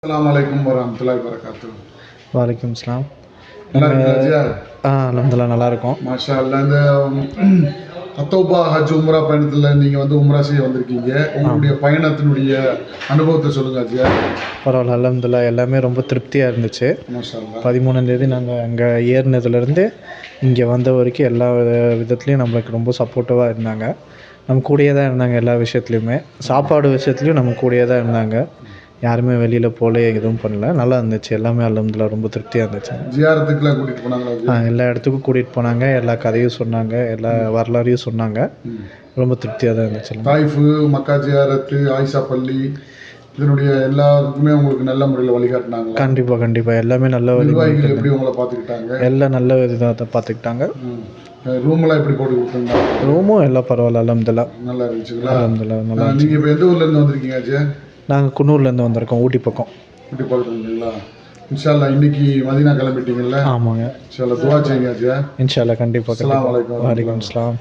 அஸ்ஸலாமு வரஹ்மத்துல்லாஹி வபரகாத்துஹு. வலைக்கம் சலாம். நல்லா இருக்கீங்களா? அல்ஹம்துலில்லாஹ் நல்லா இருக்கும். மாஷா அல்லாஹ். இந்த தத்தௌபா ஹஜ் உம்ரா பயணத்தில் நீங்கள் வந்து உம்ரா செய்ய வந்திருக்கீங்க. உங்களுடைய பயணத்தினுடைய அனுபவத்தை சொல்லுங்கள் அஜியா. பரவாயில்ல, அல்ஹம்துலில்லாஹ் எல்லாமே ரொம்ப திருப்தியாக இருந்துச்சு. மாஷா அல்லாஹ். 13ஆந்தேதி நாங்கள் அங்கே ஏறினதுலேருந்து இங்கே வந்த வரைக்கும் எல்லா விதத்துலேயும் நம்மளுக்கு ரொம்ப சப்போர்ட்டிவாக இருந்தாங்க. நம்ம கூடயே தான் இருந்தாங்க எல்லா விஷயத்துலையுமே. சாப்பாடு விஷயத்துலையும் நம்ம கூடயே தான் இருந்தாங்க. யாருமே வெளியில் போகல, எதுவும் பண்ணல. நல்லா இருந்துச்சு எல்லாமே. அல்ஹம்துலில்லாஹ் ரொம்ப திருப்தியாக இருந்துச்சு. ஜியாரத்துக்குலாம் கூட்டிகிட்டு போனாங்களா? எல்லா இடத்துக்கும் கூட்டிகிட்டு போனாங்க. எல்லா கதையும் சொன்னாங்க, எல்லா வரலாறையும் சொன்னாங்க. ரொம்ப திருப்தியாக தான் இருந்துச்சு. தாய்ஃபு, மக்கா ஜியாரத்து, ஆயிஷா பள்ளி, இதனுடைய எல்லாருக்குமே உங்களுக்கு நல்ல முறையில் வழிகாட்டினாங்க. கண்டிப்பாக எல்லாமே நல்ல நிர்வாகிகள் எப்படி உங்களை பார்த்துக்கிட்டாங்க? எல்லாம் நல்ல இதாக பார்த்துக்கிட்டாங்க. ரூமெல்லாம் எப்படி போட்டு கொடுத்தாங்க? ரூமும் எல்லாம் பரவாயில்ல, அல்ஹம்துலில்லாஹ் நல்லா இருந்துச்சுங்களா? அல்ஹம்துலில்லாஹ் நல்லா. நீங்கள் இப்போ எந்த ஊர்லேருந்து வந்திருக்கீங்க அஜய்? நாங்கள் குன்னூர்லேருந்து வந்திருக்கோம், ஊட்டி பக்கம். ஊட்டி பக்கத்தில் இருந்தீங்களா? இன்ஷா அல்லாஹ் இன்னைக்கு மதீனா கிளம்பிட்டீங்கல்ல? ஆமாங்க. இன்ஷா அல்லாஹ் துஆ செய்யுங்க அஜய். இன்ஷா அல்லாஹ் கண்டிப்பாக. அஸ்ஸலாமு அலைக்கும். வலைக்கம் சலாம்.